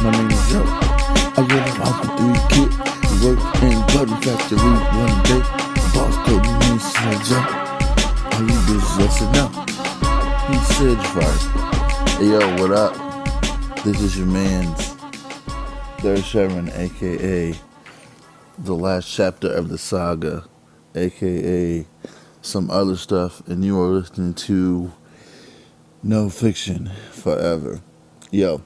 My name is Joe. I get a house with 3 kids. Work in butter factory one day. The boss told me he said, Joe, are you busy? I said, no. He said, right. Hey, yo, what up? This is your man's Derek Sherman, a.k.a. the last chapter of the saga, a.k.a. some other stuff, and you are listening to No Fiction Forever. Yo,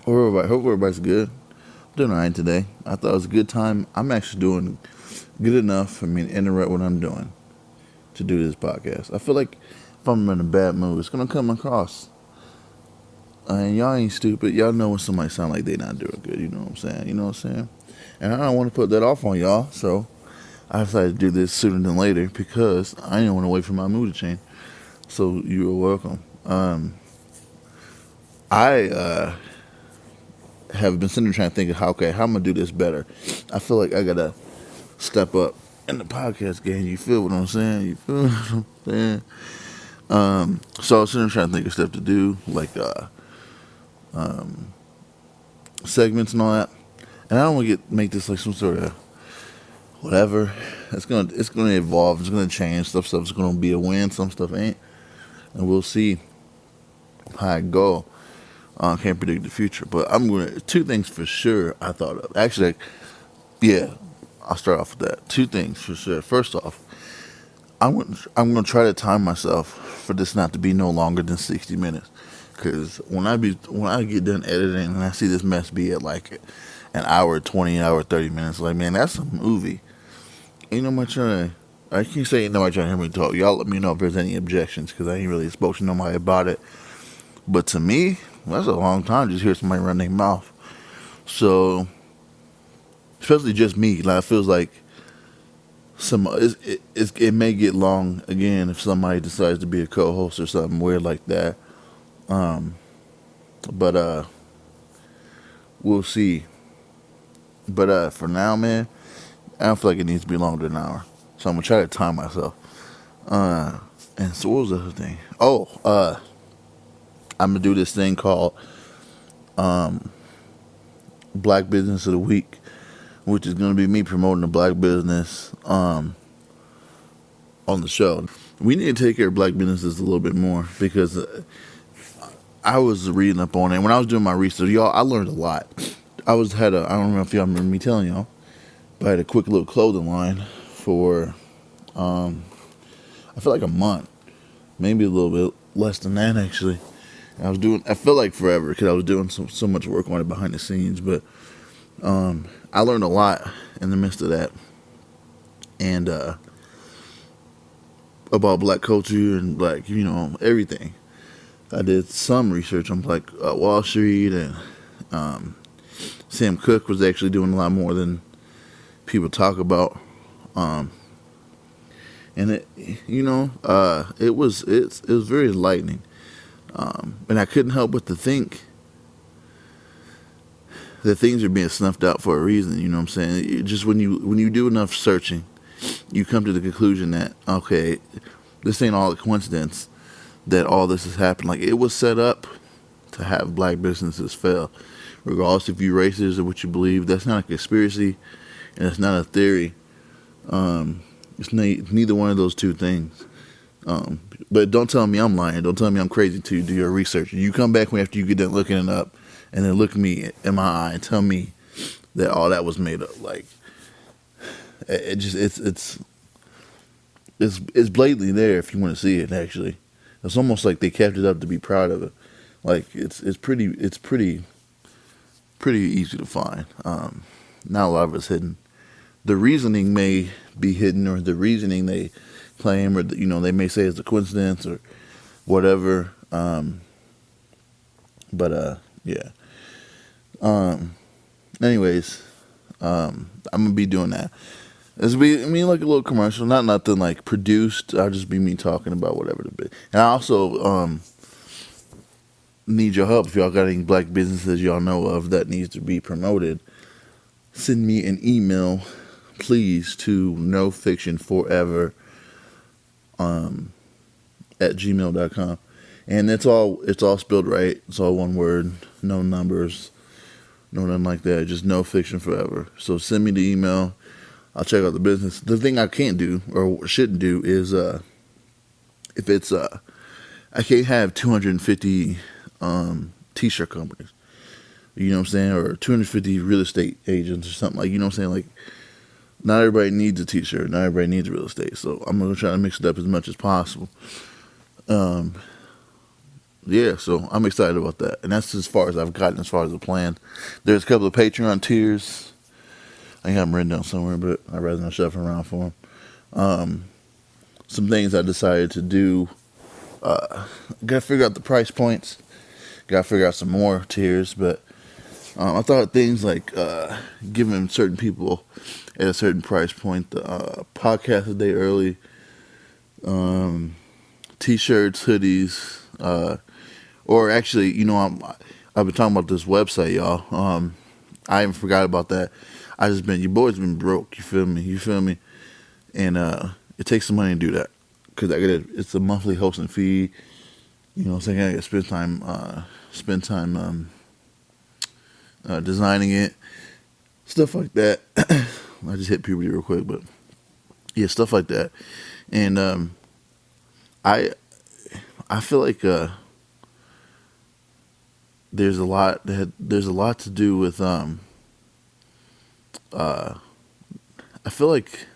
hope everybody's good. I'm doing alright today. I thought it was a good time. I'm actually doing good enough for me to interrupt what I'm doing to do this podcast. I feel like if I'm in a bad mood, it's going to come across. And y'all ain't stupid. Y'all know when somebody sound like they not doing good. You know what I'm saying? You know what I'm saying? And I don't want to put that off on y'all, so I decided to do this sooner than later because I didn't want to wait for my mood to change. So you're welcome. I have been sitting there trying to think of how I'm going to do this better. I feel like I got to step up in the podcast game. You feel what I'm saying? You feel what I'm saying? So I was sitting there trying to think of stuff to do, like segments and all that. And I don't want to make this like some sort of whatever. It's gonna evolve. It's gonna change. Stuff's gonna be a win. Some stuff ain't, and we'll see how it go. Can't predict the future, but two things for sure I thought of. Actually, yeah, I'll start off with that. Two things for sure. First off, I'm gonna try to time myself for this not to be no longer than 60 minutes. Because when I get done editing and I see this mess be at like an hour, 20 hour, 30 minutes, like, man, that's a movie. Ain't nobody trying to, I can't say ain't nobody trying to hear me talk. Y'all let me know if there's any objections, because I ain't really spoke to nobody about it. But to me, that's a long time to just hear somebody run their mouth. So, especially just me, like, it feels like it may get long again if somebody decides to be a co-host or something weird like that. But we'll see. But for now, man, I don't feel like it needs to be longer than an hour. So I'm gonna try to time myself. And so what was the other thing? I'm gonna do this thing called Black Business of the Week, which is gonna be me promoting a black business on the show. We need to take care of black businesses a little bit more because I was reading up on it. When I was doing my research, y'all, I learned a lot. I don't know if y'all remember me telling y'all, but I had a quick little clothing line for, I feel like a month, maybe a little bit less than that actually. I felt like forever because I was doing so much work on it behind the scenes, but I learned a lot in the midst of that, and about black culture and black, everything. I did some research on Black Wall Street, and Sam Cooke was actually doing a lot more than people talk about. And it was very enlightening. And I couldn't help but to think that things are being snuffed out for a reason. You know what I'm saying? Just when you do enough searching, you come to the conclusion that, okay, this ain't all a coincidence that all this has happened. Like, it was set up to have black businesses fail, regardless if you're racist or what you believe. That's not a conspiracy, and it's not a theory. It's neither one of those two things. But don't tell me I'm lying. Don't tell me I'm crazy to do your research. You come back after you get done looking it up, and then look me in my eye and tell me that all that was made up. Like, it's blatantly there if you want to see it. Actually, it's almost like they kept it up to be proud of it. Like, it's pretty easy to find. Not a lot of it's hidden. The reasoning may be hidden, or the reasoning they claim, or they may say it's a coincidence or whatever. Yeah. Anyways, I'm gonna be doing that. This will be like a little commercial, not nothing like produced. I'll just be me talking about whatever the bit. And I also need your help if y'all got any black businesses y'all know of that needs to be promoted. Send me an email, please, to nofictionforever at gmail.com. And it's all spelled right. It's all one word, no numbers, no nothing like that. Just no fiction forever. So send me the email. I'll check out the business. The thing I can't do or shouldn't do is if it's I can't have 250 t-shirt companies. You know what I'm saying? Or 250 real estate agents or something like, you know what I'm saying? Like, not everybody needs a t-shirt. Not everybody needs real estate. So I'm going to try to mix it up as much as possible. Yeah, so I'm excited about that. And that's as far as I've gotten as far as the plan. There's a couple of Patreon tiers. I got them written down somewhere, but I'd rather not shuffle around for them. Some things I decided to do. Got to figure out the price points. Got to figure out some more tiers, but I thought things like giving certain people at a certain price point the podcast a day early, t-shirts, hoodies, or actually, you know, I've been talking about this website, y'all. I even forgot about that. Your boy's been broke. You feel me? And it takes some money to do that because it's a monthly hosting fee. You know what I'm saying? I got to spend time designing it, stuff like that. I just hit puberty real quick, but yeah, stuff like that. And I feel like there's a lot to do with I feel like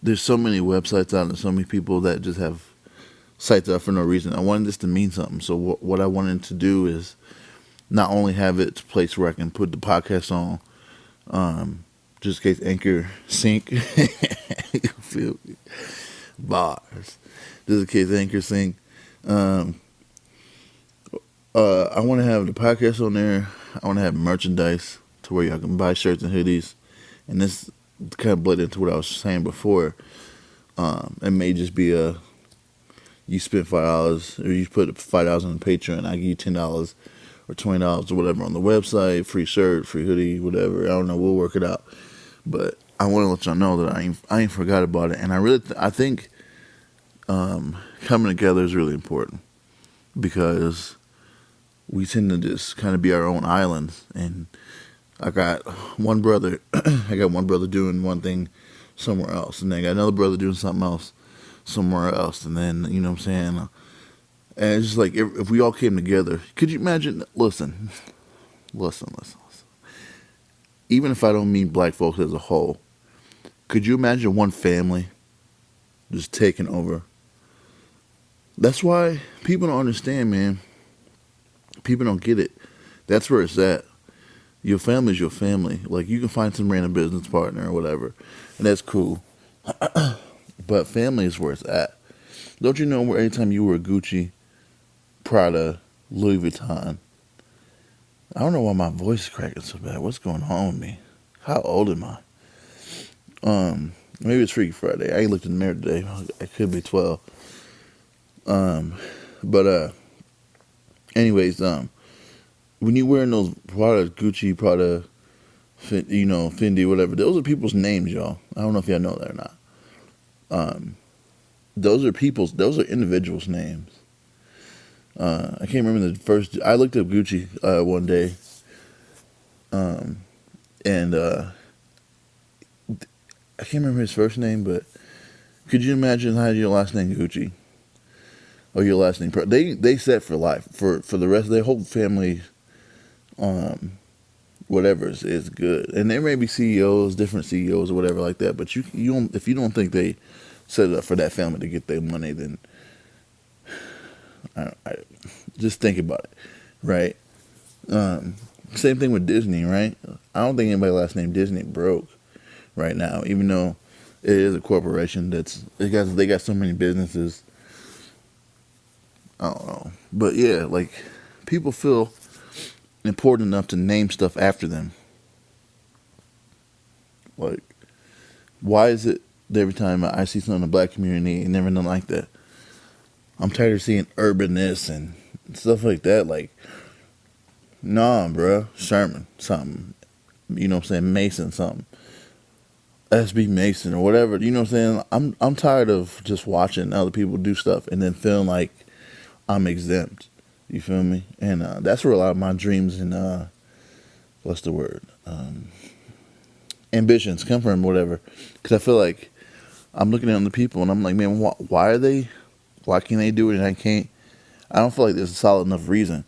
there's so many websites out and so many people that just have sites up for no reason. I wanted this to mean something. So what I wanted to do is not only have it a place where I can put the podcast on, just in case Anchor sync. You feel me? Bars. Just in case Anchor sync. I want to have the podcast on there. I want to have merchandise to where y'all can buy shirts and hoodies. And this kind of bled into what I was saying before. It may just be you spend $5 or you put $5 on Patreon. I give you $10 or $20 or whatever on the website. Free shirt, free hoodie, whatever. I don't know. We'll work it out. But I want to let y'all know that I ain't forgot about it. And I think coming together is really important because we tend to just kind of be our own islands. And I got one brother doing one thing somewhere else, and then I got another brother doing something else somewhere else, and then, you know what I'm saying, and it's just like, if we all came together, could you imagine, listen, even if I don't mean black folks as a whole, could you imagine one family just taking over? That's why people don't understand, man. People don't get it. That's where it's at. Your family's your family. Like, you can find some random business partner or whatever, and that's cool. But family is where it's at. Don't you know where anytime you wear Gucci, Prada, Louis Vuitton? I don't know why my voice is cracking so bad. What's going on with me? How old am I? Maybe it's Freaky Friday. I ain't looked in the mirror today. I could be 12. Anyways, when you're wearing those Prada, Gucci, Prada, Fendi, whatever, those are people's names, y'all. I don't know if y'all know that or not. Those are individuals' names. I can't remember the first. I looked up Gucci one day, and I can't remember his first name, but could you imagine how your last name Gucci or your last name? They set for life for the rest of their whole family. Whatever is good, and there may be different CEOs or whatever like that. But you don't, if you don't think they set it up for that family to get their money, then I just think about it, right? Same thing with Disney, right? I don't think anybody last name Disney broke right now, even though it is a corporation they got so many businesses. I don't know, but yeah, like, people feel important enough to name stuff after them. Like, why is it that every time I see something in the black community, it never done like that? I'm tired of seeing urbanness and stuff like that. Like, nah, bruh. Sherman, something. You know what I'm saying? Mason, something. SB Mason or whatever. You know what I'm saying? I'm tired of just watching other people do stuff and then feeling like I'm exempt. You feel me? And that's where a lot of my dreams and what's the word? Ambitions come from whatever. Because I feel like I'm looking at the people and I'm like, man, why are they? Why can't they do it and I can't? I don't feel like there's a solid enough reason.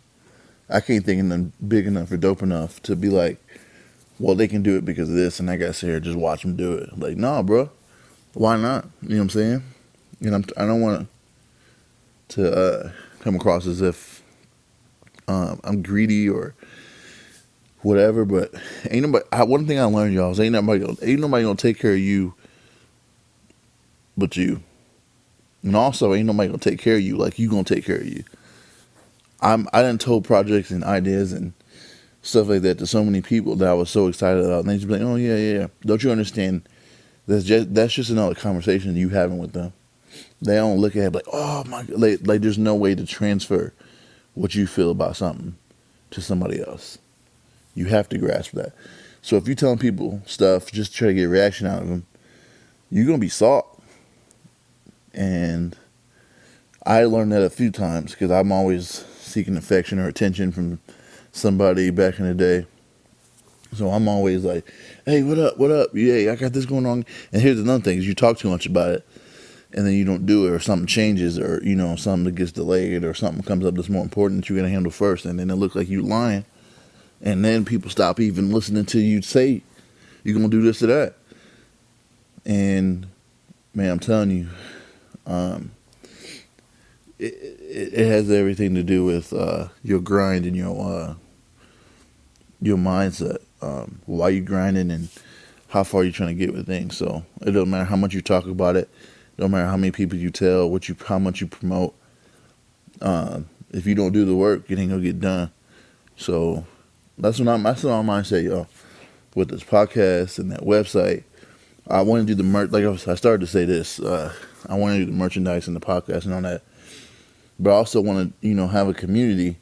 I can't think of them big enough or dope enough to be like, well, they can do it because of this, and I got to sit here and just watch them do it. Like, nah, bro, why not? You know what I'm saying? And I don't want to come across as if I'm greedy or whatever, but ain't nobody. One thing I learned, y'all, is ain't nobody gonna take care of you, but you. And also, ain't nobody gonna take care of you like you gonna take care of you. I done told projects and ideas and stuff like that to so many people that I was so excited about, and they just be like, "Oh yeah. Don't you understand? That's just another conversation you having with them. They don't look at it like, oh my God, like there's no way to transfer what you feel about something to somebody else. You have to grasp that. So if you're telling people stuff just to try to get a reaction out of them, you're gonna be salt. And I learned that a few times because I'm always seeking affection or attention from somebody back in the day. So I'm always like, hey, what up? Yeah, I got this going on. And here's another thing, is you talk too much about it and then you don't do it, or something changes, or, you know, something that gets delayed, or something comes up that's more important that you're going to handle first, and then it looks like you lying. And then people stop even listening to you say you're going to do this or that. And, man, I'm telling you, it has everything to do with your grind and your mindset. Why you grinding and how far you're trying to get with things. So it doesn't matter how much you talk about it. It don't matter how many people you tell, how much you promote. If you don't do the work, it ain't gonna get done. So that's what my mindset, y'all. With this podcast and that website, I want to do the merch. Like I started to say this, I want to do the merchandise and the podcast and all that. But I also want to, have a community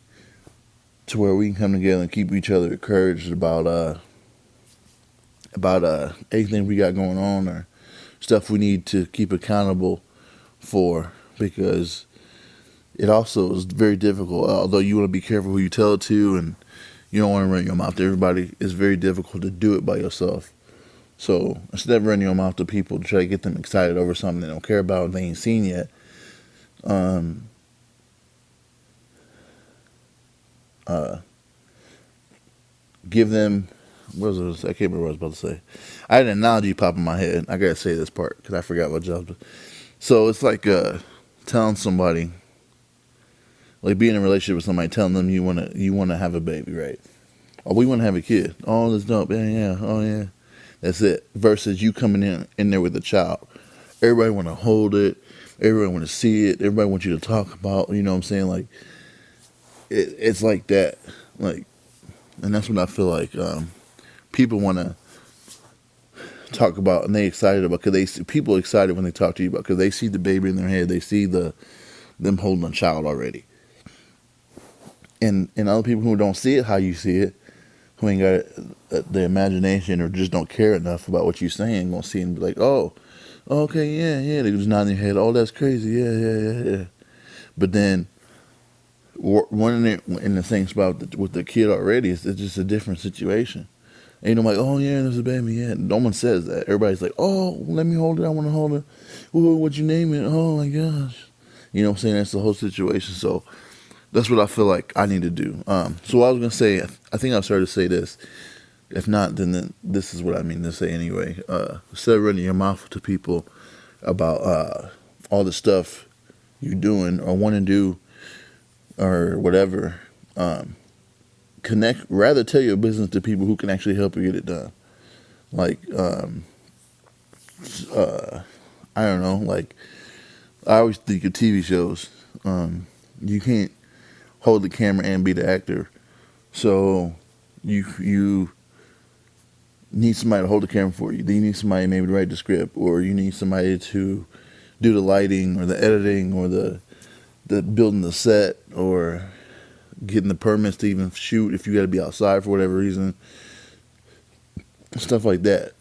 to where we can come together and keep each other encouraged about anything we got going on or stuff we need to keep accountable for, because it also is very difficult. Although you want to be careful who you tell it to and you don't want to run your mouth to everybody, it's very difficult to do it by yourself. So instead of running your mouth to people to try to get them excited over something they don't care about and they ain't seen yet, give them, what was it? I can't remember what I was about to say. I had an analogy pop in my head. I gotta say this part because I forgot what job. So it's like telling somebody, like being in a relationship with somebody, telling them you wanna have a baby, right? Oh, we want to have a kid. Oh, that's dope. Yeah. Oh, yeah. That's it. Versus you coming in there with a child. Everybody want to hold it. Everybody want to see it. Everybody wants you to talk about. You know what I'm saying? Like, it's like that. Like, and that's what I feel like people want to talk about, and they excited about, because people are excited when they talk to you about, because they see the baby in their head. They see them holding a child already. And other people who don't see it how you see it, who ain't got the imagination or just don't care enough about what you're saying, gonna see it and be like, oh, okay, yeah. They just nod their head. Oh, that's crazy. Yeah. But then one in the same spot with the kid already, it's just a different situation. Ain't nobody, oh yeah, there's a baby. Yeah, no one says that. Everybody's like, oh, let me hold it. I want to hold it. Ooh, what'd you name it? Oh my gosh. You know what I'm saying? That's the whole situation. So that's what I feel like I need to do. So I was going to say, I think I've started to say this. If not, then this is what I mean to say anyway. Instead of running your mouth to people about all the stuff you're doing or want to do or whatever, rather tell your business to people who can actually help you get it done. Like, I don't know, like, I always think of TV shows. You can't hold the camera and be the actor. So you need somebody to hold the camera for you. Then you need somebody maybe to write the script, or you need somebody to do the lighting or the editing or the building the set or getting the permits to even shoot if you got to be outside for whatever reason. Stuff like that.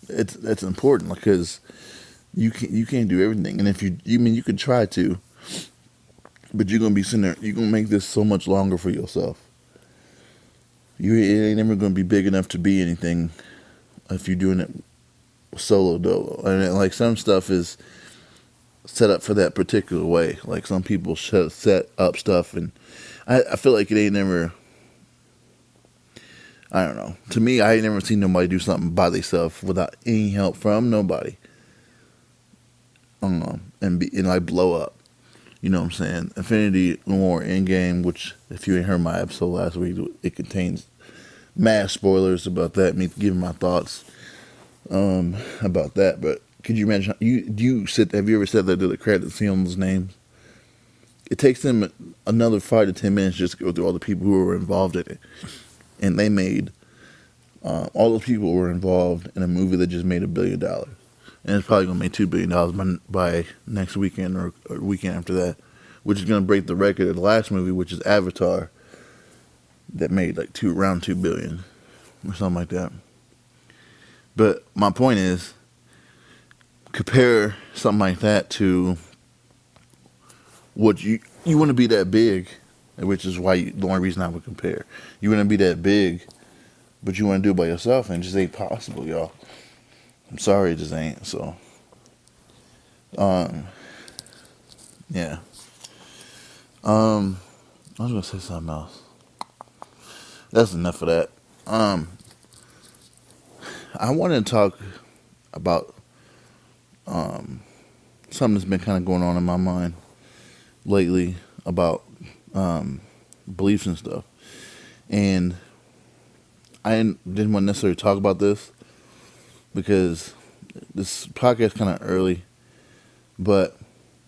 It's important because you can't do everything, and if you could try to. But you're going to be sitting there, you're going to make this so much longer for yourself. it ain't never gonna be big enough to be anything if you're doing it solo dolo. And like some stuff is set up for that particular way. Like some people set up stuff, and I feel like it ain't never. I don't know. To me, I ain't never seen nobody do something by themselves without any help from nobody. I don't know, and like blow up. You know what I'm saying? Infinity War Endgame, which if you ain't heard my episode last week, it contains mass spoilers about that. Me giving my thoughts about that. But could you imagine? Have you ever said that to the credits, see on those names? It takes them another 5 to 10 minutes just to go through all the people who were involved in it, and they made all those people were involved in a movie that just made $1 billion. And it's probably going to make $2 billion by next weekend or weekend after that, which is going to break the record of the last movie, which is Avatar, that made like around $2 billion or something like that. But my point is, compare something like that to what you want to be that big, which is why the only reason I would compare. You want to be that big, but you want to do it by yourself, and it just ain't possible, y'all. I'm sorry, it just ain't. So, yeah. I was gonna say something else. That's enough of that. I want to talk about something that's been kind of going on in my mind lately about beliefs and stuff. And I didn't want to necessarily talk about this because this podcast is kind of early, but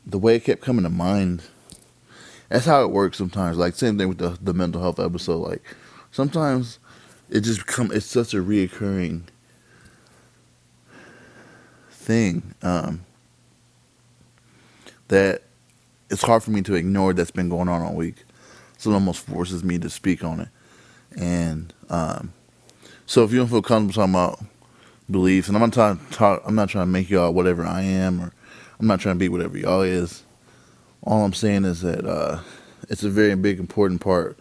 the way it kept coming to mind, that's how it works sometimes. Like, same thing with the mental health episode. Like, sometimes it's such a reoccurring thing that it's hard for me to ignore that's been going on all week. So it almost forces me to speak on it. And so if you don't feel comfortable talking about beliefs, and I'm not trying to make y'all whatever I am, or I'm not trying to be whatever y'all is. All I'm saying is that it's a very big, important part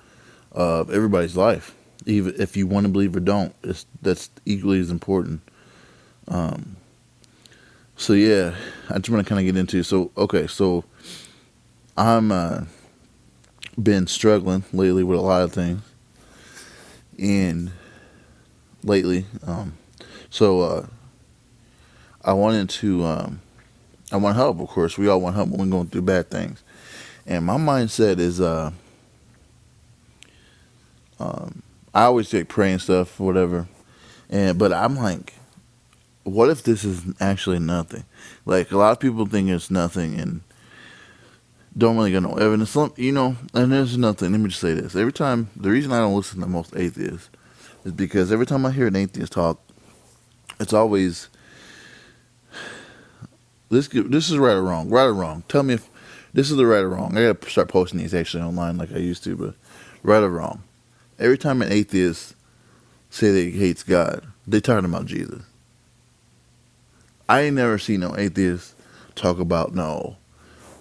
of everybody's life. Even if you want to believe or don't, that's equally as important. So yeah, I just want to kind of get into. So I'm been struggling lately with a lot of things, and lately, I wanted to, I want help. Of course, we all want help when we're going through bad things, and my mindset is, I always say pray and stuff, whatever, but I'm like, what if this is actually nothing? Like, a lot of people think it's nothing and don't really get no evidence. And there's nothing. Let me just say this. The reason I don't listen to most atheists is because every time I hear an atheist talk, it's always, this is right or wrong. Right or wrong. Tell me if this is the right or wrong. I gotta start posting these actually online like I used to, but right or wrong. Every time an atheist say that he hates God, they talking about Jesus. I ain't never seen no atheist talk about no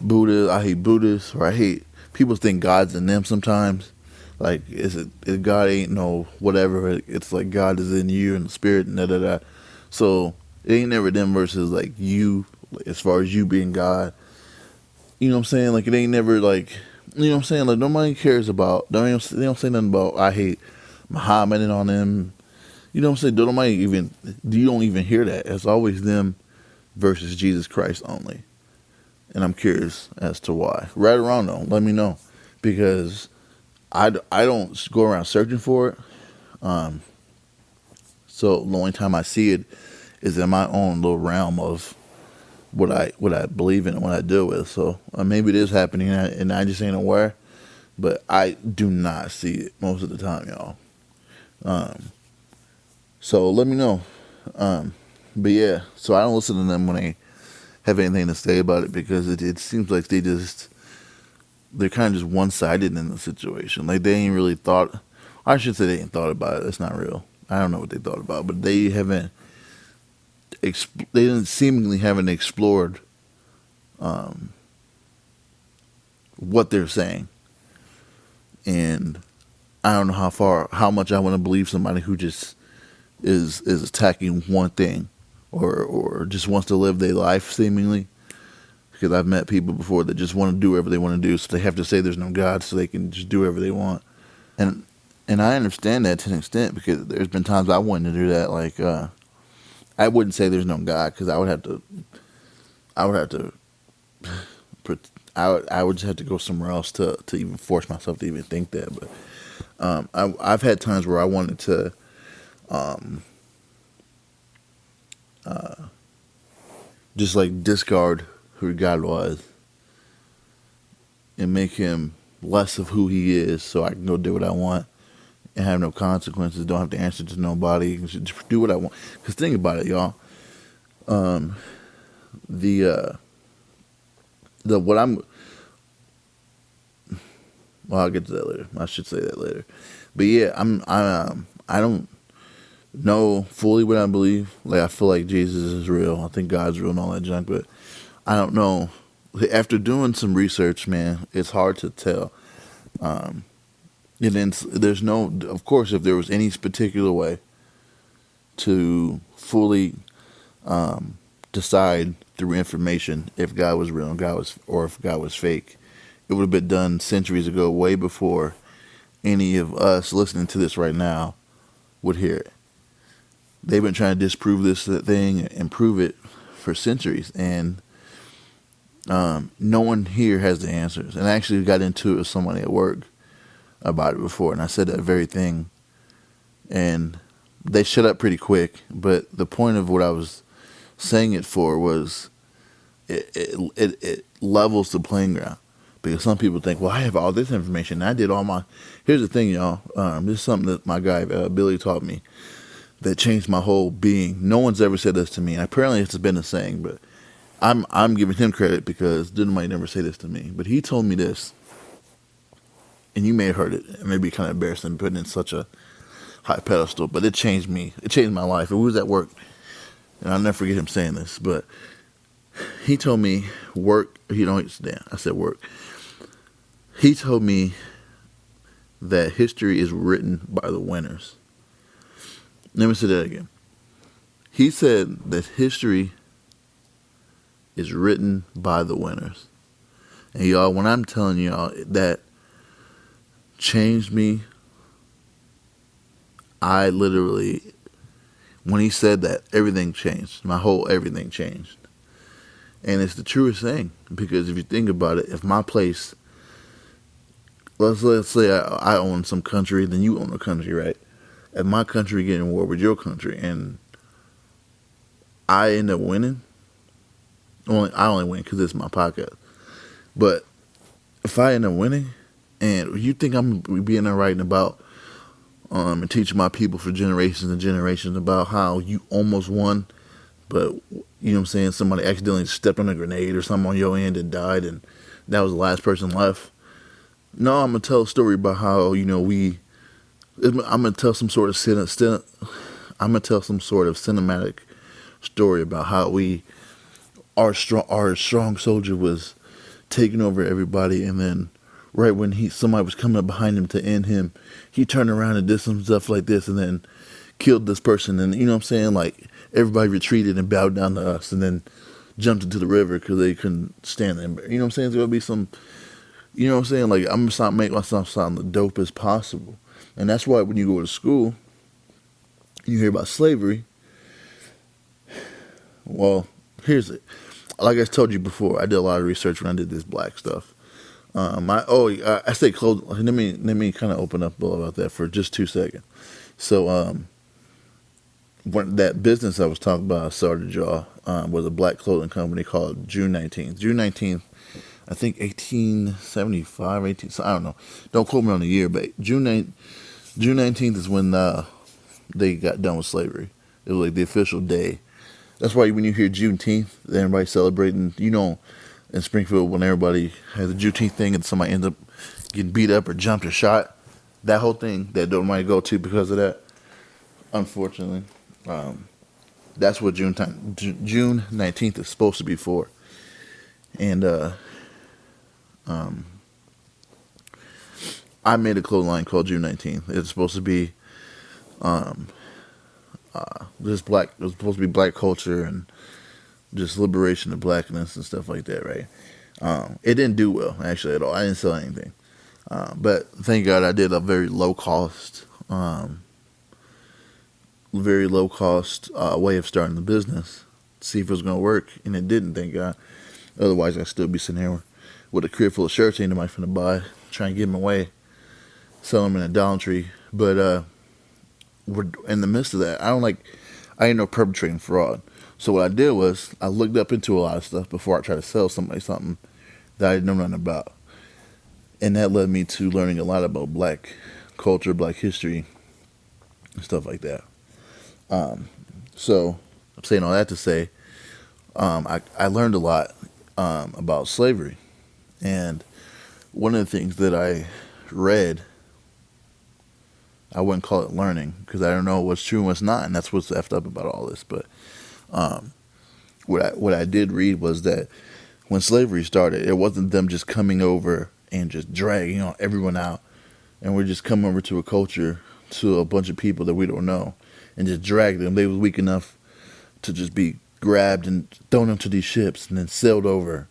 Buddha. I hate Buddhists, or I hate people think God's in them sometimes. Like, God ain't no whatever. It's like God is in you and the spirit and da. So it ain't never them versus like you, as far as you being God. You know what I'm saying? Like, it ain't never like, you know what I'm saying? Like, nobody cares about, they don't say nothing about I hate Muhammad and on them. You know what I'm saying? You don't even hear that. It's always them versus Jesus Christ only. And I'm curious as to why. Right or wrong though, let me know. Because I don't go around searching for it. So the only time I see it is in my own little realm of what I believe in and what I deal with. So maybe it is happening and I just ain't aware. But I do not see it most of the time, y'all. So let me know. But yeah, so I don't listen to them when they have anything to say about it, because it seems like they're kind of just one-sided in the situation. Like, they ain't really thought, I should say they ain't thought about it. That's not real. I don't know what they thought about, but they seemingly haven't explored what they're saying. And I don't know how much I want to believe somebody who just is attacking one thing, or just wants to live their life seemingly. Because I've met people before that just want to do whatever they want to do, so they have to say there's no God, so they can just do whatever they want. And and I understand that to an extent, because there's been times I wanted to do that. Like I wouldn't say there's no God, because I would have to, I would just have to go somewhere else to even force myself to even think that. But I've had times where I wanted to um, just like discard who God was and make him less of who he is, so I can go do what I want and have no consequences. Don't have to answer to nobody. Just do what I want. Because think about it, y'all. Um, the what I'm well, I'll get to that later. I should say that later. But yeah, I don't know fully what I believe. Like I feel like Jesus is real. I think God's real and all that junk. But I don't know. After doing some research, man, it's hard to tell. Um, and then there's no, of course, if there was any particular way to fully decide through information if God was real and God was, or if God was fake, it would have been done centuries ago, way before any of us listening to this right now would hear it. They've been trying to disprove this thing and prove it for centuries, and no one here has the answers. And I actually got into it with somebody at work about it before, and I said that very thing, and they shut up pretty quick. But the point of what I was saying it for was it levels the playing ground, because some people think, well, I have all this information. I did all my. Here's the thing, y'all. This is something that my guy Billy taught me that changed my whole being. No one's ever said this to me. Apparently, it's been a saying, but I'm giving him credit because didn't might never say this to me. But he told me this, and you may have heard it. It may be kind of embarrassing putting in such a high pedestal, but it changed me. It changed my life. It was at work, and I'll never forget him saying this. But he told me work. Damn, I said work. He told me that history is written by the winners. Let me say that again. He said that history is written by the winners. And y'all, when I'm telling y'all that changed me, I literally, when he said that, everything changed. My whole everything changed. And it's the truest thing, because if you think about it, if my place, let's say I own some country, then you own a country, right? If my country get in war with your country and I end up winning, I only win because it's my podcast. But if I end up winning, and you think I'm being there writing about and teaching my people for generations and generations about how you almost won, but you know what I'm saying, somebody accidentally stepped on a grenade or something on your end and died, and that was the last person left. No, I'm gonna tell a story about how I'm gonna tell some sort of cinematic story about how our strong soldier was taking over everybody, and then right when somebody was coming up behind him to end him, he turned around and did some stuff like this, and then killed this person, and you know what I'm saying, like everybody retreated and bowed down to us, and then jumped into the river because they couldn't stand them. You know what I'm saying? There's gonna be some, you know what I'm saying? Like I'm gonna make myself sound the dope as possible, and that's why when you go to school, you hear about slavery. Well, here's it. Like I told you before, I did a lot of research when I did this black stuff. I say close. Let me kind of open up about that for just 2 seconds. So, when that business I was talking about, I started y'all, was a black clothing company called June 19th. June 19th, I think 1875, I don't know. Don't quote me on the year, but June 19th is when they got done with slavery. It was like the official day. That's why when you hear Juneteenth, everybody's celebrating, in Springfield, when everybody has a Juneteenth thing and somebody ends up getting beat up or jumped or shot, that whole thing that don't mind go to because of that, unfortunately, that's what June 19th is supposed to be for. And I made a clothing line called June 19th. It's supposed to be just black. It was supposed to be black culture and just liberation of blackness and stuff like that, right? It didn't do well actually at all. I didn't sell anything, but thank God I did a very low cost way of starting the business, see if it was gonna work, and it didn't. Thank God. Otherwise, I'd still be sitting here with a crib full of shirts ain't nobody finna buy, trying to give them away, sell them in a Dollar Tree. But we're in the midst of that. I ain't no perpetrating fraud. So what I did was I looked up into a lot of stuff before I tried to sell somebody something that I didn't know nothing about, and that led me to learning a lot about black culture, black history, and stuff like that. So I'm saying all that to say, I learned a lot about slavery, and one of the things that I read, I wouldn't call it learning because I don't know what's true and what's not, and that's what's effed up about all this. But what I did read was that when slavery started, it wasn't them just coming over and just dragging everyone out, and we're just coming over to a culture, to a bunch of people that we don't know, and just drag them. They was weak enough to just be grabbed and thrown into these ships and then sailed over,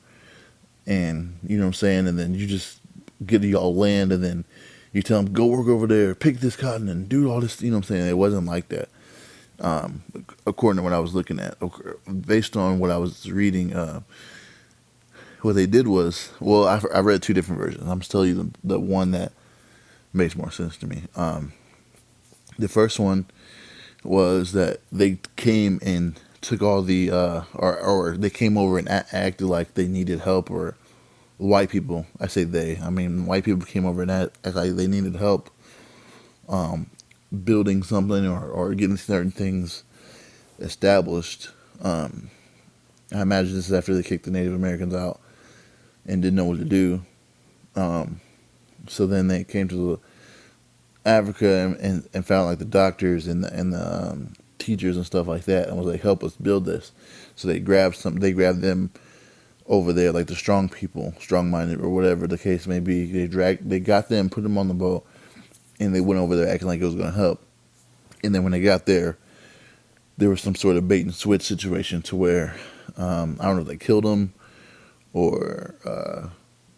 and you know what I'm saying, and then you just get y'all land, and then you tell them go work over there, pick this cotton, and do all this. You know what I'm saying? It wasn't like that. According to what I was looking at, based on what I was reading, what they did was, well, I read two different versions. I'm just telling you the one that makes more sense to me. The first one was that they came and took all the, or they came over and acted like they needed help, or white people, I say they, I mean white people came over and acted like they needed help building something or getting certain things established. I imagine this is after they kicked the Native Americans out and didn't know what to do. So then they came to Africa and found like the doctors and the teachers and stuff like that, and was like, help us build this. So they grabbed them over there, like the strong people, strong-minded or whatever the case may be. They got them, put them on the boat, and they went over there acting like it was going to help. And then when they got there was some sort of bait and switch situation to where, I don't know if they killed them or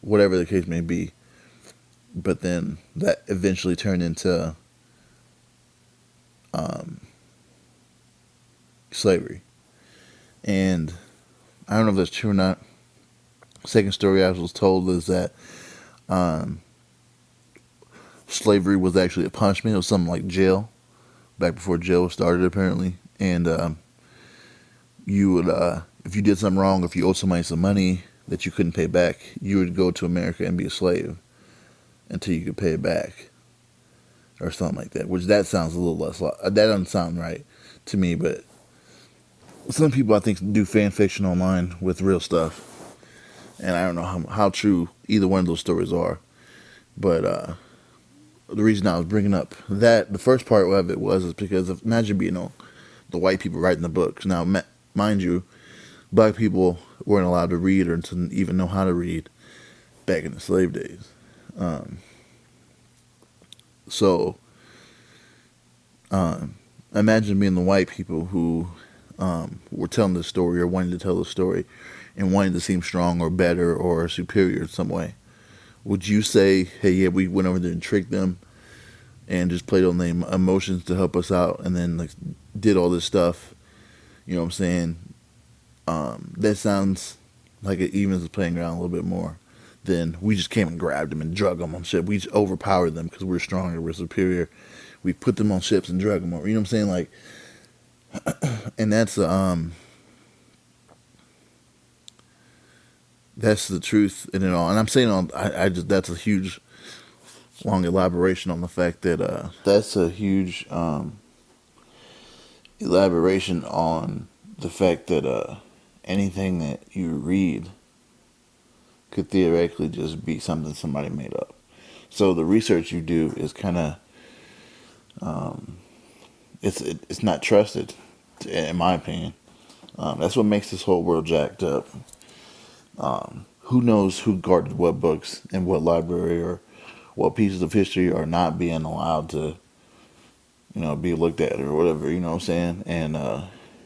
whatever the case may be. But then that eventually turned into slavery. And I don't know if that's true or not. Second story I was told is that slavery was actually a punishment. It was something like jail, back before jail was started apparently. And you would, if you did something wrong, if you owed somebody some money that you couldn't pay back, you would go to America and be a slave until you could pay it back, or something like that. Which that sounds a little less. That doesn't sound right to me, but some people I think do fan fiction online with real stuff, and I don't know how true either one of those stories are. But the reason I was bringing up that the first part of it is because imagine being the white people writing the books. Now, mind you, black people weren't allowed to read or to even know how to read back in the slave days. So imagine being the white people who were telling the story or wanting to tell the story and wanting to seem strong or better or superior in some way. Would you say, hey, yeah, we went over there and tricked them and just played on the emotions to help us out, and then like did all this stuff? You know what I'm saying? That sounds like it evens the playing ground a little bit more than we just came and grabbed them and drug them on ship. We just overpowered them because we're stronger, we're superior. We put them on ships and drug them over. You know what I'm saying? Like, and that's the truth in it all. And I'm saying I just that's a huge, long elaboration on the fact that that's a huge elaboration on the fact that anything that you read could theoretically just be something somebody made up. So the research you do is kind of it's not trusted, in my opinion. That's what makes this whole world jacked up. Who knows who guarded what books in what library, or what pieces of history are not being allowed to, be looked at or whatever. You know what I'm saying? And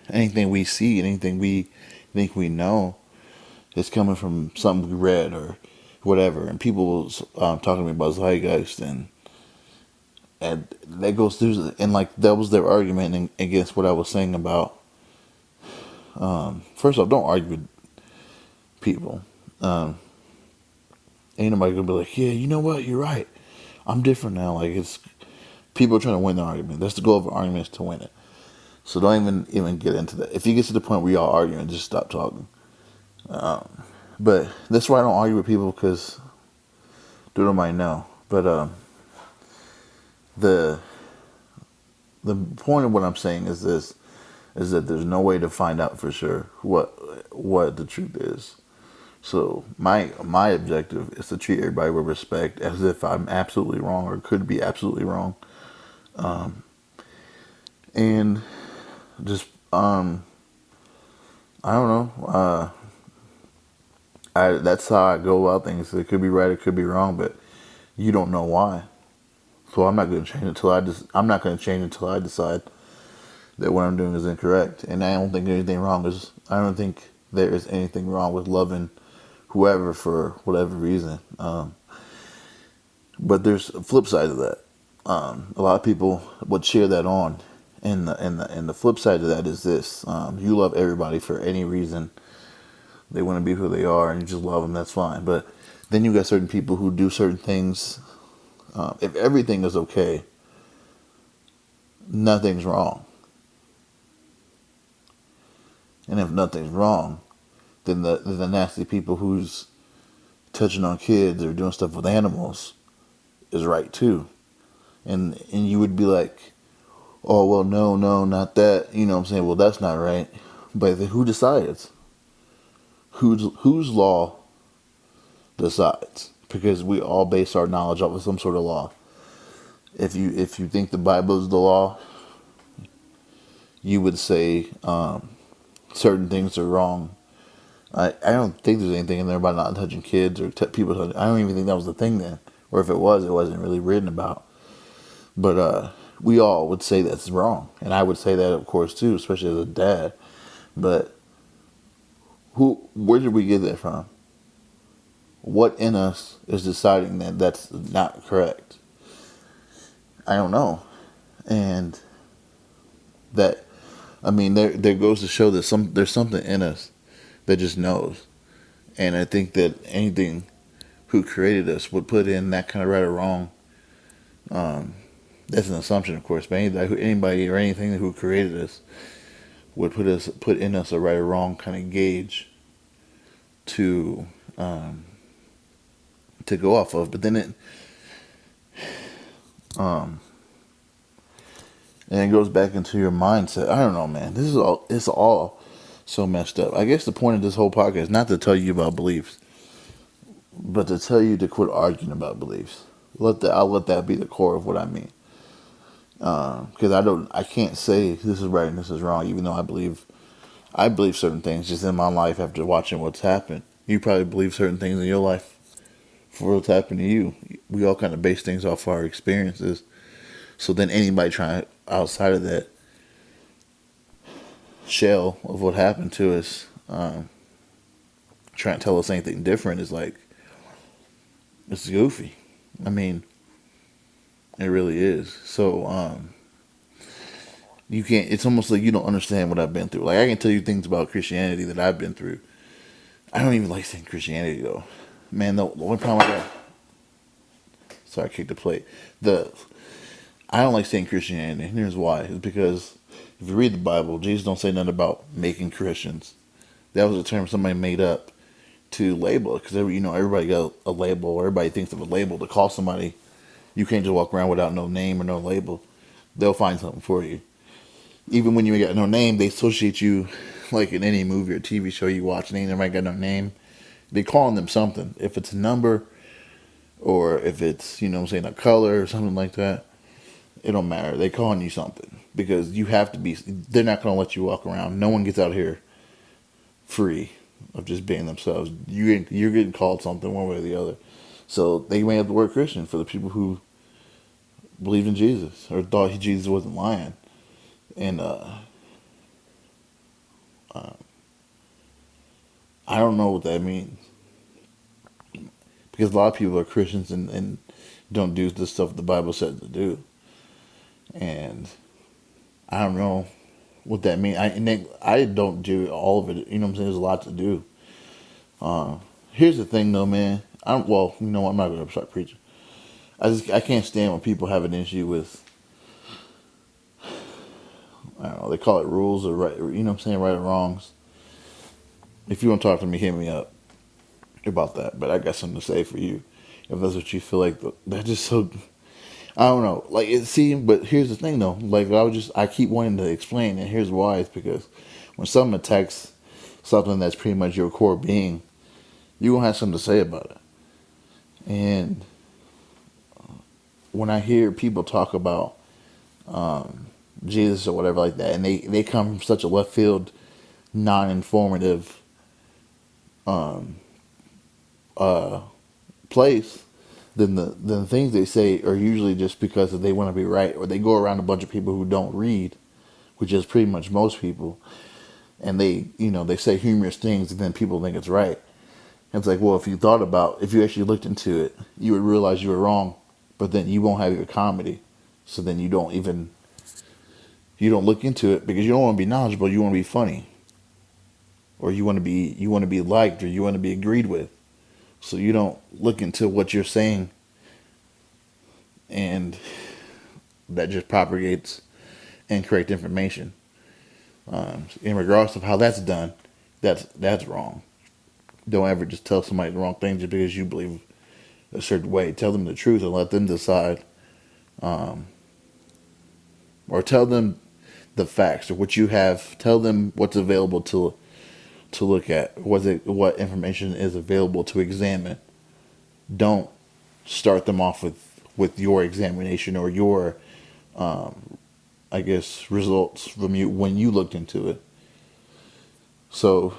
anything we see, anything we think we know, is coming from something we read or whatever. And people was talking to me about Zeitgeist, and that goes through, and like that was their argument against what I was saying about. First off, don't argue with people. Ain't nobody gonna be like, yeah, you know what, you're right. I'm different now. Like, it's people trying to win the argument. That's the goal of an argument, is to win it. So don't even get into that. If you get to the point where y'all arguing, just stop talking. But that's why I don't argue with people, because dude might know. But the point of what I'm saying is this: is that there's no way to find out for sure what the truth is. So my objective is to treat everybody with respect, as if I'm absolutely wrong or could be absolutely wrong, and just I don't know. That's how I go about things. It could be right, it could be wrong, but you don't know why. So I'm not going to change until I'm not going to change until I decide that what I'm doing is incorrect. And I don't think anything wrong is. I don't think there is anything wrong with loving whoever for whatever reason. But there's a flip side of that. A lot of people would cheer that on, and the flip side of that is this: you love everybody for any reason. They want to be who they are, and you just love them. That's fine. But then you got certain people who do certain things. If everything is okay, nothing's wrong. And if nothing's wrong, then the nasty people who's touching on kids or doing stuff with animals is right too. And you would be like, oh, well, no, not that. You know what I'm saying? Well, that's not right. But who decides? Whose law decides? Because we all base our knowledge off of some sort of law. If you think the Bible is the law, you would say certain things are wrong. I don't think there's anything in there about not touching kids or people touching. I don't even think that was the thing then. Or if it was, it wasn't really written about. But we all would say that's wrong. And I would say that, of course, too, especially as a dad. But where did we get that from? What in us is deciding that that's not correct? I don't know. And there goes to show that there's something in us that just knows. And I think that anything who created us would put in that kind of right or wrong. That's an assumption, of course, but anybody or anything who created us would put in us a right or wrong kind of gauge to go off of. But then it goes back into your mindset. I don't know, man. It's all so messed up. I guess the point of this whole podcast is not to tell you about beliefs, but to tell you to quit arguing about beliefs. I'll let that be the core of what I mean. Because I can't say this is right and this is wrong, even though I believe certain things just in my life after watching what's happened. You probably believe certain things in your life for what's happened to you. We all kind of base things off our experiences. So then anybody trying outside of that shell of what happened to us, trying to tell us anything different is like, it's goofy. I mean, it really is. So, you can't, it's almost like you don't understand what I've been through. Like, I can tell you things about Christianity that I've been through. I don't even like saying Christianity, though. Man, the only problem I got, sorry, I kicked the plate. I don't like saying Christianity. Here's why. It's because if you read the Bible, Jesus don't say nothing about making Christians. That was a term somebody made up to label it. Because, everybody got a label. Everybody thinks of a label to call somebody. You can't just walk around without no name or no label. They'll find something for you. Even when you ain't got no name, they associate you, like in any movie or TV show you watch, and ain't nobody got no name. They calling them something. If it's a number, or if it's, a color or something like that, it don't matter. They calling you something. Because you have to be, they're not going to let you walk around. No one gets out here free of just being themselves. You're getting called something one way or the other. So they made up the word Christian for the people who believed in Jesus or thought Jesus wasn't lying. And I don't know what that means, because a lot of people are Christians and don't do the stuff the Bible says to do. And I don't know what that means. I don't do all of it. You know what I'm saying? There's a lot to do. Here's the thing, though, man. Well, you know what? I'm not going to start preaching. I can't stand when people have an issue with, I don't know, they call it rules or right, you know what I'm saying, right or wrongs. If you want to talk to me, hit me up about that. But I got something to say for you. If that's what you feel like, that's just so, I don't know. Like, but here's the thing, though. Like, I keep wanting to explain, and here's why. It's because when someone attacks something that's pretty much your core being, you're going to have something to say about it. And when I hear people talk about Jesus or whatever like that, and they come from such a left field, non-informative place, then the things they say are usually just because they want to be right, or they go around a bunch of people who don't read, which is pretty much most people, and they say humorous things, and then people think it's right. And it's like, well, if you actually looked into it, you would realize you were wrong, but then you won't have your comedy, so then you don't look into it because you don't want to be knowledgeable. You want to be funny, or you want to be liked, or you want to be agreed with. So you don't look into what you're saying, and that just propagates incorrect information. In regards to how that's done, that's wrong. Don't ever just tell somebody the wrong thing just because you believe a certain way. Tell them the truth and let them decide, or tell them the facts or what you have. Tell them what's available to look at. What information is available to examine. Don't start them off with your examination or your, results from you when you looked into it. So,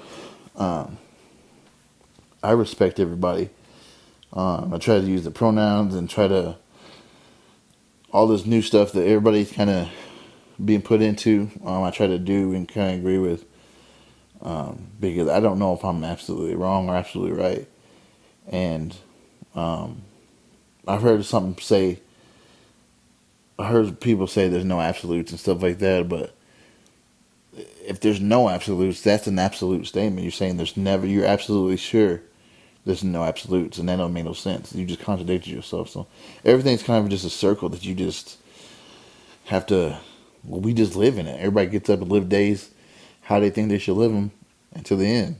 I respect everybody. I try to use the pronouns and try to all this new stuff that everybody's kind of being put into. I try to do and kind of agree with, because I don't know if I'm absolutely wrong or absolutely right. And I've heard people say there's no absolutes and stuff like that, but if there's no absolutes, that's an absolute statement. You're saying you're absolutely sure there's no absolutes, and that don't make no sense. You just contradicted yourself. So everything's kind of just a circle that you just have to, we just live in it. Everybody gets up and live days how they think they should live them until the end.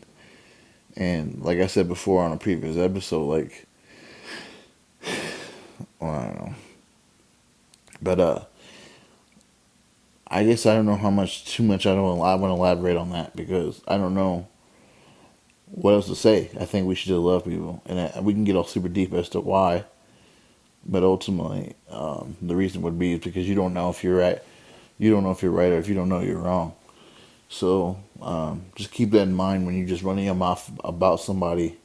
And like I said before on a previous episode, I don't know. But I guess I don't know too much I want to elaborate on that, because I don't know what else to say. I think we should just love people, and we can get all super deep as to why. But ultimately, the reason would be because you don't know if you're right. You don't know if you're right, or if you don't know you're wrong. So just keep that in mind when you're just running your mouth about somebody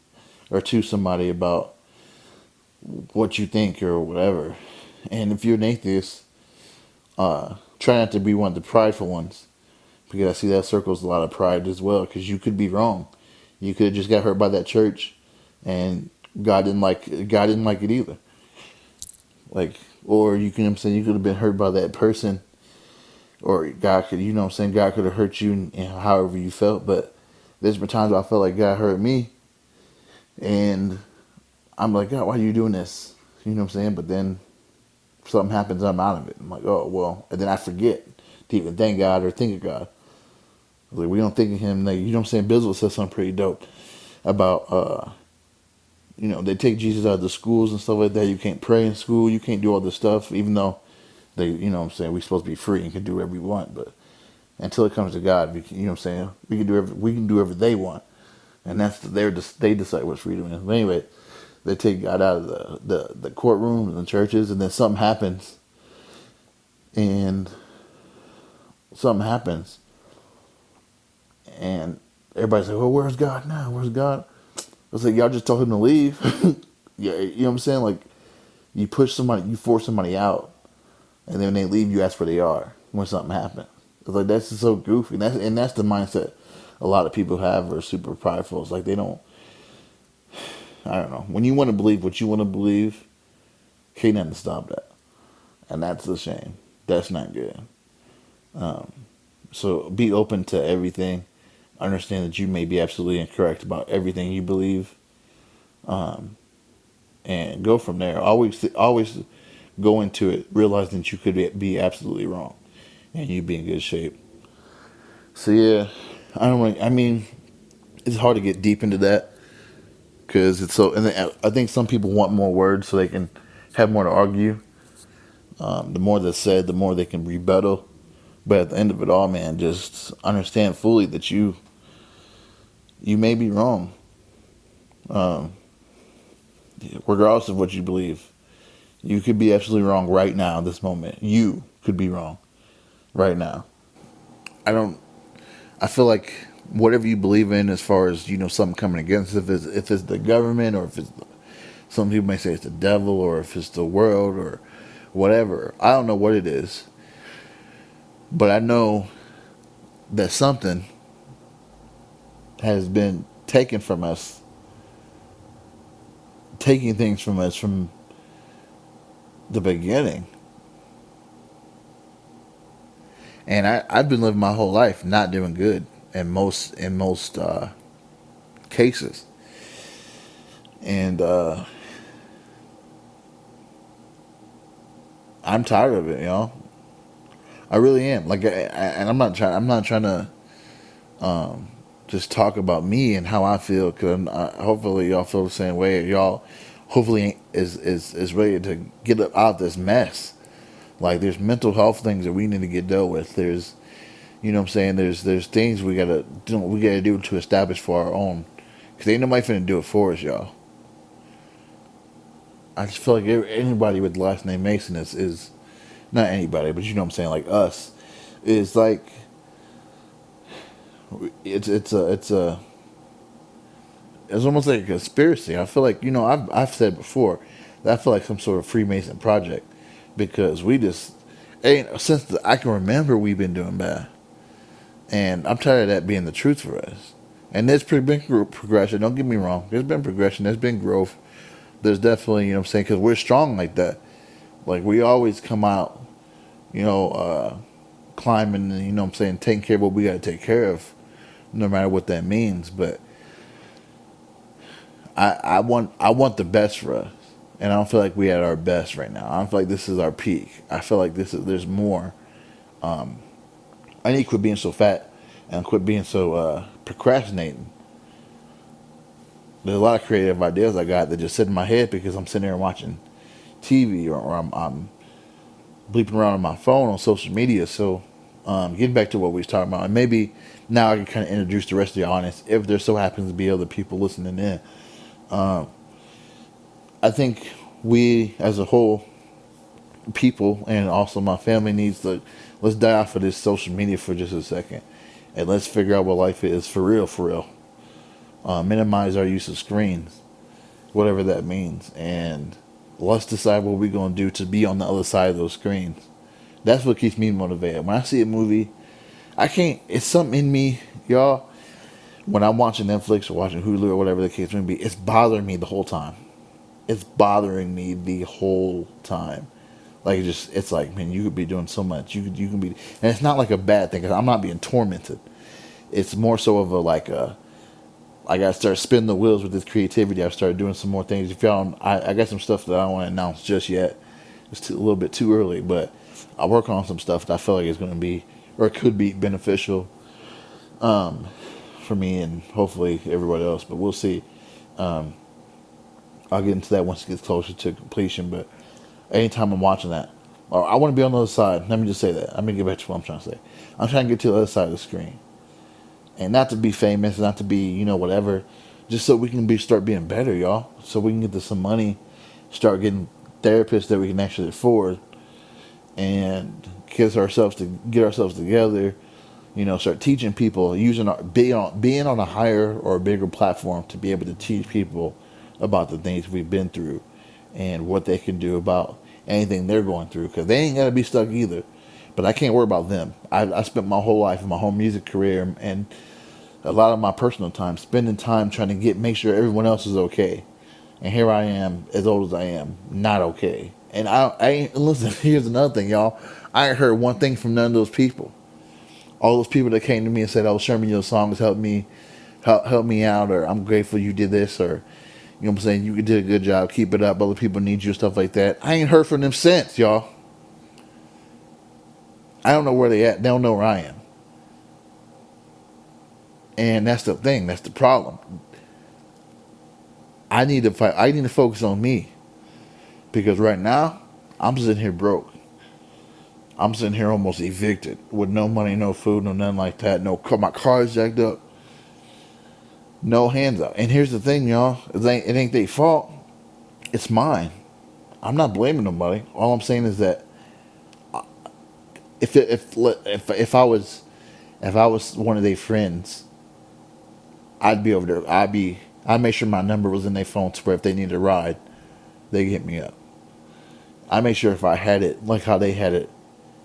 or to somebody about what you think or whatever. And if you're an atheist, try not to be one of the prideful ones, because I see that circles a lot of pride as well, because you could be wrong. You could have just got hurt by that church, and God didn't like it either. Or you could have been hurt by that person, or God could, God could have hurt you in however you felt. But there's been times I felt like God hurt me, and I'm like, God, why are you doing this? You know what I'm saying? But then something happens, I'm out of it. I'm like, oh, well, and then I forget to even thank God or think of God. Like, we don't think of him. Like, you know what I'm saying? Bizzle says something pretty dope about, they take Jesus out of the schools and stuff like that. You can't pray in school. You can't do all this stuff, even though we're supposed to be free and can do whatever we want. But until it comes to God, we can do whatever they want. And they decide what freedom is. But anyway, they take God out of the courtrooms and the churches, and then something happens. And everybody's like, well, where's God now? Where's God? I was like, y'all just told him to leave. Yeah, you know what I'm saying? Like, you push somebody, you force somebody out, and then when they leave, you ask where they are when something happens. It's like, that's just so goofy. And that's the mindset a lot of people have are super prideful. It's like they don't. I don't know. When you want to believe what you want to believe, can't nothing to stop that, and that's a shame. That's not good. Um, so be open to everything. Understand that you may be absolutely incorrect about everything you believe, um, and go from there. Always go into it realizing that you could be absolutely wrong, and you'd be in good shape. So yeah, I don't. Really, I mean, it's hard to get deep into that because it's so. And I think some people want more words so they can have more to argue. The more that's said, the more they can rebuttal. But at the end of it all, man, just understand fully that you may be wrong, um, regardless of what you believe. You could be absolutely wrong right now, this moment. You could be wrong right now. I don't. I feel like whatever you believe in, as far as something coming against, if it's the government, or if it's some people may say it's the devil, or if it's the world, or whatever. I don't know what it is, but I know that something has been taken from us, taking things from us from the beginning. And I've been living my whole life not doing good in most cases, and I'm tired of it. I really am. Like, and I'm not trying to just talk about me and how I feel, because hopefully y'all feel the same way. Y'all hopefully is ready to get up out of this mess. Like, there's mental health things that we need to get dealt with. There's, what I'm saying. There's things we gotta do to establish for our own. Cause ain't nobody finna do it for us, y'all. I just feel like anybody with the last name Mason is not anybody, but you know what I'm saying. Like us, is like it's it's almost like a conspiracy. I feel like I've said before that I feel like some sort of Freemason project, because we just ain't since I can remember we've been doing bad. And I'm tired of that being the truth for us. And there's been progression. Don't get me wrong. There's been progression. There's been growth. There's definitely, what I'm saying, because we're strong like that. Like, we always come out, climbing, and, what I'm saying, taking care of what we got to take care of, no matter what that means. But I want the best for us. And I don't feel like we at our best right now. I don't feel like this is our peak. I feel like there's more. I need to quit being so fat and quit being so procrastinating. There's a lot of creative ideas I got that just sit in my head because I'm sitting there watching TV, or I'm bleeping around on my phone on social media. So, getting back to what we was talking about, and maybe now I can kind of introduce the rest of the audience if there so happens to be other people listening in. Um, I think we, as a whole, people, and also my family, needs to let's die off of this social media for just a second, and let's figure out what life is for real, for real. Minimize our use of screens, whatever that means, and let's decide what we're gonna do to be on the other side of those screens. That's what keeps me motivated. When I see a movie, I can't. It's something in me, y'all. When I'm watching Netflix or watching Hulu or whatever the case may be, it's bothering me the whole time. It's bothering me the whole time. Like, it's like, man, you could be doing so much. You can be, and it's not like a bad thing, because I'm not being tormented. It's more so of a like a, I gotta start spinning the wheels with this creativity. I've started doing some more things. If y'all, I got some stuff that I don't want to announce just yet. It's a little bit too early, but I work on some stuff that I feel like is going to be, or could be beneficial, for me and hopefully everybody else. But we'll see. Um, I'll get into that once it gets closer to completion. But anytime I'm watching that, or I want to be on the other side. Let me just say that. I'm gonna get back to what I'm trying to say. I'm trying to get to the other side of the screen, and not to be famous, not to be whatever, just so we can start being better, y'all. So we can get to some money, start getting therapists that we can actually afford, and get ourselves together. Start teaching people, using being on a higher or a bigger platform to be able to teach people about the things we've been through and what they can do about anything they're going through, because they ain't got to be stuck either. But I can't worry about them. I spent my whole life, my whole music career, and a lot of my personal time spending time trying to make sure everyone else is okay. And here I am, as old as I am, not okay. And I ain't, listen, here's another thing, y'all. I ain't heard one thing from none of those people. All those people that came to me and said, "Oh, Sherman, your songs help me out," or "I'm grateful you did this," or, you know what I'm saying, "You did a good job, keep it up, other people need you," stuff like that. I ain't heard from them since, y'all. I don't know where they at. They don't know where I am. And that's the thing. That's the problem. I need to fight. I need to focus on me, because right now I'm sitting here broke. I'm sitting here almost evicted with no money, no food, no nothing like that. No, my car's jacked up. No hands up. And here's the thing, y'all. It ain't their fault. It's mine. I'm not blaming nobody. All I'm saying is that if I was one of their friends, I'd be over there. I'd make sure my number was in their phone to where if they needed a ride, they hit me up. I make sure if I had it like how they had it,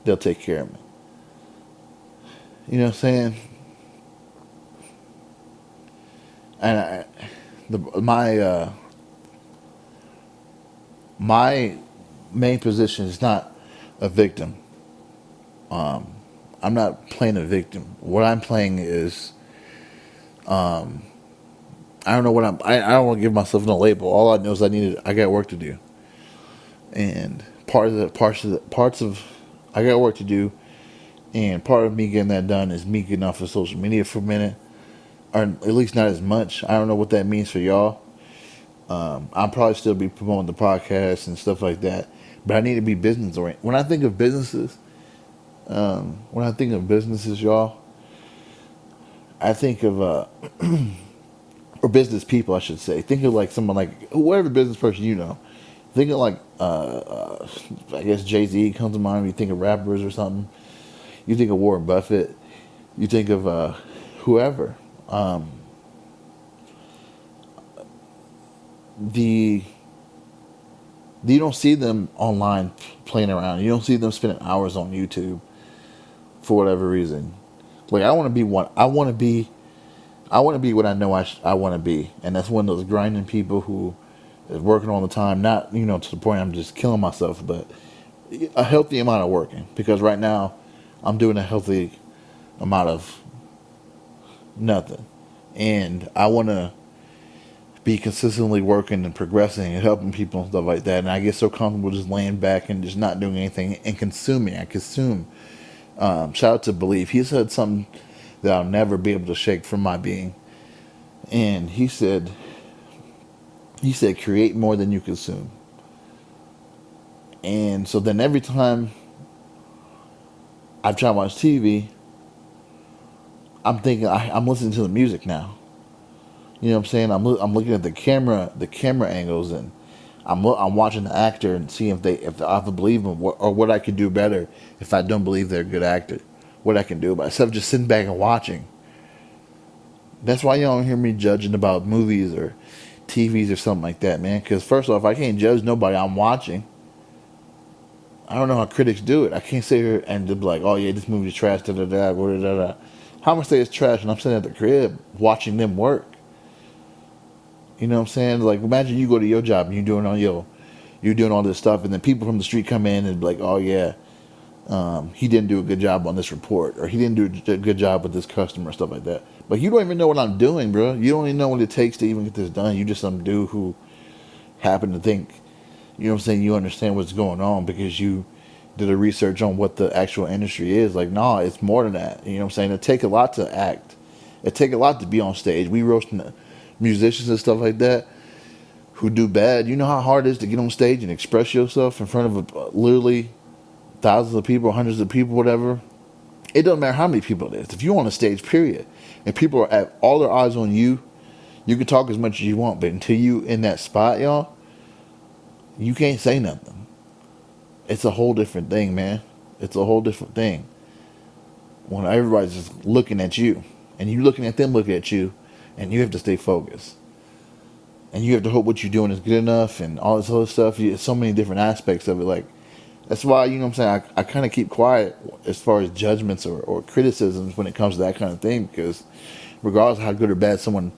they'll take care of me. You know what I'm saying? And my main position is not a victim. I'm not playing a victim. What I'm playing is, I don't know what I don't want to give myself no label. All I know is I got work to do, and parts of I got work to do, and part of me getting that done is me getting off of social media for a minute, or at least not as much. I don't know what that means for y'all. I'll probably still be promoting the podcast and stuff like that, but I need to be business oriented. When I think of businesses, y'all, I think of or business people, I should say. Think of like someone like whatever business person you know. Think of like I guess Jay-Z comes to mind when you think of rappers or something. You think of Warren Buffett. You think of whoever. You don't see them online playing around. You don't see them spending hours on YouTube for whatever reason. Like I want to be one. I want to be what I know I want to be, and that's one of those grinding people who is working all the time. Not to the point I'm just killing myself, but a healthy amount of working. Because right now, I'm doing a healthy amount of nothing, and I want to be consistently working and progressing and helping people and stuff like that. And I get so comfortable just laying back and just not doing anything and consuming. I consume. Shout out to Believe. He said something that I'll never be able to shake from my being. And he said, create more than you consume. And so then every time I try to watch TV, I'm thinking I'm listening to the music now. You know what I'm saying? I'm looking at the camera angles, and I'm watching the actor and seeing if I believe them, or what I could do better if I don't believe they're a good actor. What I can do about it, instead of just sitting back and watching. That's why you don't hear me judging about movies or TVs or something like that, man. Because first off, I can't judge nobody I'm watching. I don't know how critics do it. I can't sit here and just be like, "Oh yeah, this movie's trash." Da da da da da. How much say it's trash when I'm sitting at the crib watching them work? You know what I'm saying? Like, imagine you go to your job and you're doing all this stuff, and then people from the street come in and be like, "Oh yeah, he didn't do a good job on this report, or he didn't do a good job with this customer," stuff like that. But you don't even know what I'm doing, bro. You don't even know what it takes to even get this done. You just some dude who happened to think, you know what I'm saying, you understand what's going on because you did a research on what the actual industry is. Like, nah, it's more than that. You know what I'm saying? It takes a lot to act. It takes a lot to be on stage. We roasting the musicians and stuff like that who do bad. You know how hard it is to get on stage and express yourself in front of literally thousands of people, hundreds of people, whatever. It doesn't matter how many people it is. If you're on a stage, period, and people are at all their eyes on you, you can talk as much as you want, but until you in that spot, y'all, you can't say nothing. It's a whole different thing, man. It's a whole different thing. When everybody's just looking at you, and you looking at them looking at you, and you have to stay focused. and you have to hope what you're doing is good enough and all this other stuff. So many different aspects of it. Like, that's why, you know what I'm saying, I kind of keep quiet as far as judgments or criticisms when it comes to that kind of thing, because regardless of how good or bad someone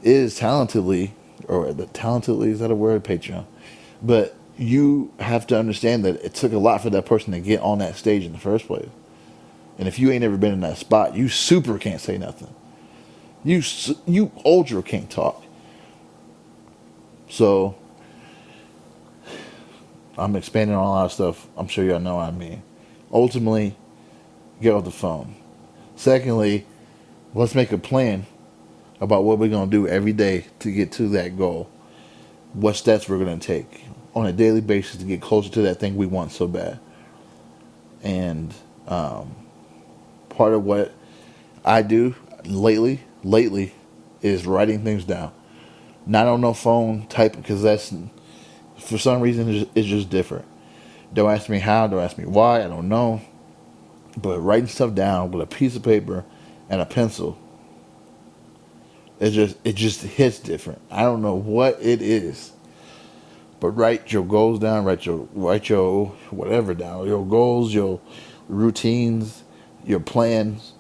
is talentedly, or the talentedly, is that a word? Patreon. But you have to understand that it took a lot for that person to get on that stage in the first place. And if you ain't ever been in that spot, you super can't say nothing. You ultra can't talk. So I'm expanding on a lot of stuff. I'm sure y'all know what I mean. Ultimately, get off the phone. Secondly, let's make a plan about what we're going to do every day to get to that goal. What steps we're going to take on a daily basis to get closer to that thing we want so bad. And part of what I do lately is writing things down. Not on no phone typing, because that's, for some reason, it's just different. Don't ask me how, don't ask me why, I don't know. But writing stuff down with a piece of paper and a pencil, it just hits different. I don't know what it is. But write your goals down, write your whatever down. Your goals, your routines, your plans,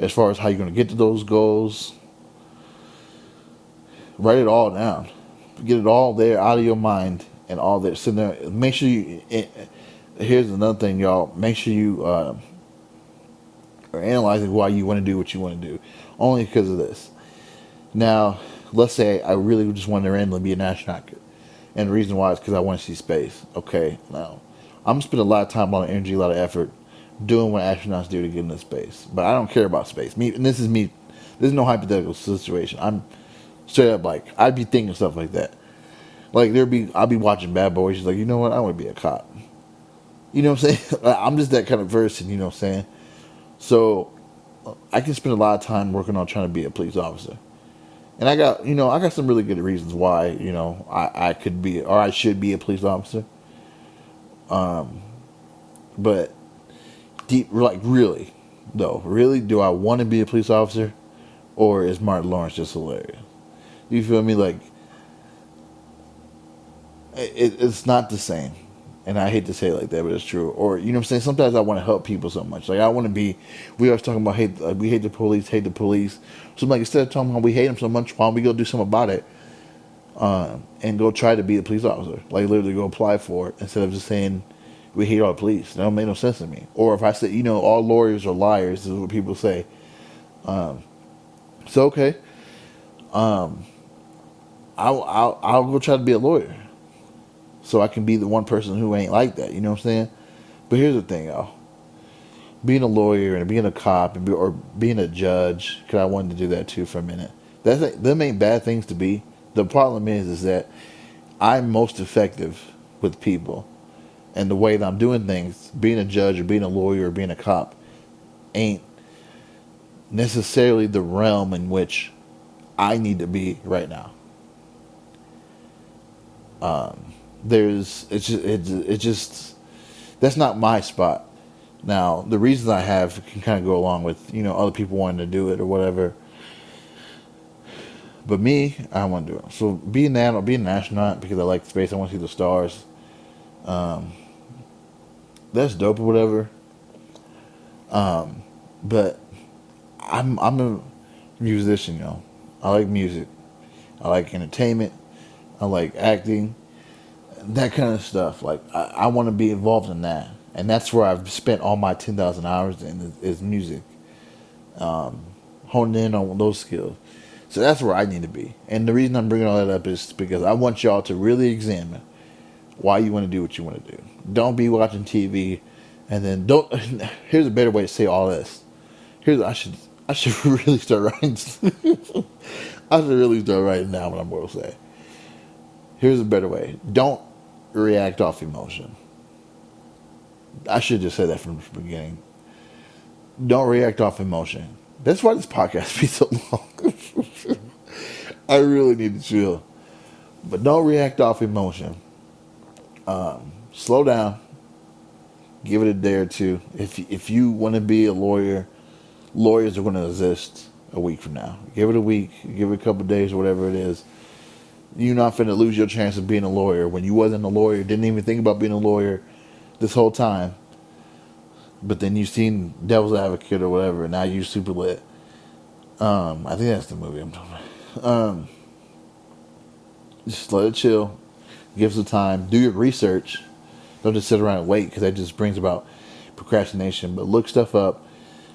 as far as how you're going to get to those goals. Write it all down. Get it all there out of your mind and all there. So there, make sure you. Here's another thing, y'all. Make sure you are analyzing why you want to do what you want to do. Only because of this. Now, let's say I really just want to randomly be an astronaut. And the reason why is because I want to see space. Okay, now, I'm going to spend a lot of time, a lot of energy, a lot of effort doing what astronauts do to get into space. But I don't care about space. And this is me. This is no hypothetical situation. I'm straight up, like, I'd be thinking stuff like that. Like, I'd be watching Bad Boys. She's like, you know what? I want to be a cop. You know what I'm saying? I'm just that kind of person, you know what I'm saying? So, I can spend a lot of time working on trying to be a police officer. And I got some really good reasons why, I could be, or I should be a police officer. But really, do I want to be a police officer? Or is Martin Lawrence just hilarious? You feel me? Like, it's not the same. And I hate to say it like that, but it's true. Or, you know what I'm saying? Sometimes I want to help people so much. Like, I want to be, we always talking about we hate the police. So I'm like, instead of talking about we hate them so much, why don't we go do something about it? And go try to be a police officer. Like, literally go apply for it instead of just saying we hate all the police. That don't make no sense to me. Or if I say, all lawyers are liars, is what people say. So, okay. I'll go try to be a lawyer. So I can be the one person who ain't like that, you know what I'm saying? But here's the thing, y'all. Being a lawyer and being a cop or being a judge, because I wanted to do that too for a minute. Them ain't bad things to be. The problem is that I'm most effective with people. And the way that I'm doing things, being a judge or being a lawyer or being a cop, ain't necessarily the realm in which I need to be right now. It's just that's not my spot. Now, the reasons I have can kind of go along with, other people wanting to do it or whatever. But me, I want to do it. So being an astronaut because I like space, I want to see the stars. That's dope or whatever. But I'm a musician, y'all. I like music. I like entertainment. I like acting. That kind of stuff. Like, I want to be involved in that. And that's where I've spent all my 10,000 hours in is music. Honing in on those skills. So that's where I need to be. And the reason I'm bringing all that up is because I want y'all to really examine why you want to do what you want to do. Don't be watching TV and then don't. Here's a better way to say all this. I should really start writing. I should really start writing down what I'm going to say. Here's a better way. Don't react off emotion. I should just say that from the beginning. Don't react off emotion. That's why this podcast be so long. I really need to chill. But don't react off emotion. Slow down. Give it a day or two. If you want to be a lawyer, lawyers are going to exist a week from now. Give it a week. Give it a couple of days or whatever it is. You're not finna lose your chance of being a lawyer when you wasn't a lawyer, didn't even think about being a lawyer this whole time. But then you seen Devil's Advocate or whatever, and now you're super lit. I think that's the movie I'm talking about. Just let it chill. Give some time. Do your research. Don't just sit around and wait, because that just brings about procrastination. But look stuff up.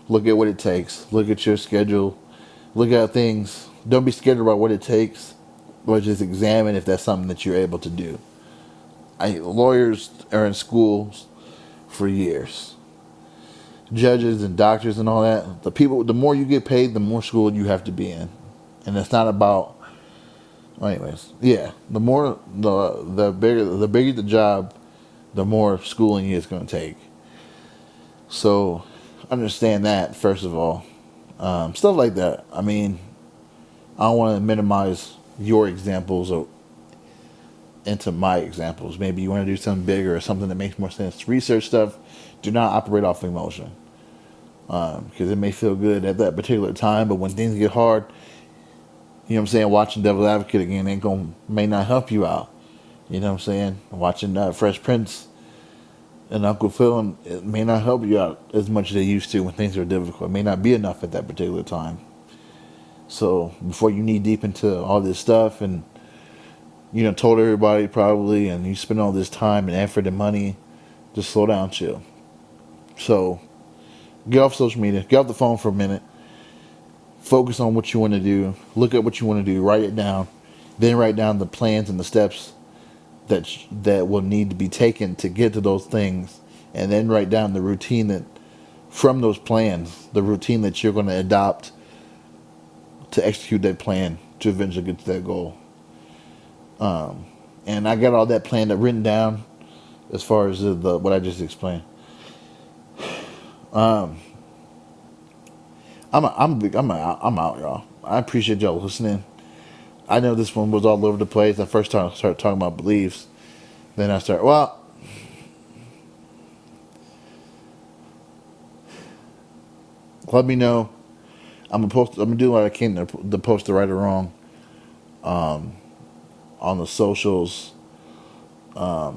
Look at what it takes. Look at your schedule. Look at things. Don't be scared about what it takes, but just examine if that's something that you're able to do. Lawyers are in schools for years. Judges and doctors and all that. The more you get paid, the more school you have to be in, and it's not about. Anyways, yeah. The more the bigger the job, the more schooling it's going to take. So, understand that first of all. Stuff like that. I mean, I don't want to minimize your examples into my examples. Maybe you want to do something bigger or something that makes more sense. Research stuff. Do not operate off emotion, because it may feel good at that particular time, but when things get hard, you know what I'm saying, watching Devil's Advocate again may not help you out. You know what I'm saying? Watching Fresh Prince and Uncle Phil, and it may not help you out as much as they used to when things are difficult. It may not be enough at that particular time. So before you knee deep into all this stuff, and told everybody probably, and you spend all this time and effort and money, just slow down, chill. So get off social media, get off the phone for a minute, focus on what you want to do, look at what you want to do, write it down, then write down the plans and the steps that will need to be taken to get to those things, and then write down the routine that from those plans, the routine that you're going to adopt to execute that plan to eventually get to that goal. And I got all that planned up, written down, as far as the what I just explained. I'm out, y'all. I appreciate y'all listening. I know this one was all over the place. I first started talking about beliefs. Then I started, let me know. I'm gonna do what I can to post the right or wrong on the socials.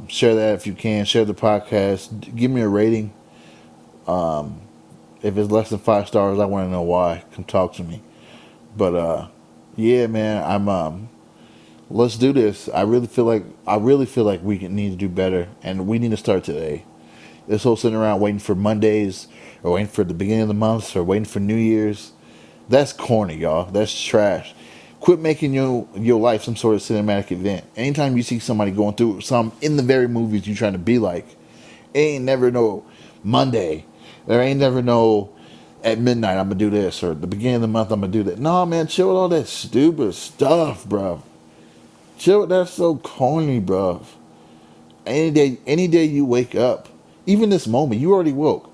Share that if you can. Share the podcast. Give me a rating. If it's less than 5 stars, I want to know why. Come talk to me. But yeah, man, let's do this. I really feel like we need to do better, and we need to start today. This whole sitting around waiting for Mondays, or waiting for the beginning of the month, or waiting for New Year's, that's corny, y'all. That's trash. Quit making your life some sort of cinematic event. Anytime you see somebody going through some in the very movies you trying to be like, it ain't never no Monday. There ain't never no at midnight I'm gonna do this, or the beginning of the month I'm gonna do that. No, man, chill with all that stupid stuff, bro. Chill with that. So corny, bro. Any day you wake up, even this moment, you already woke.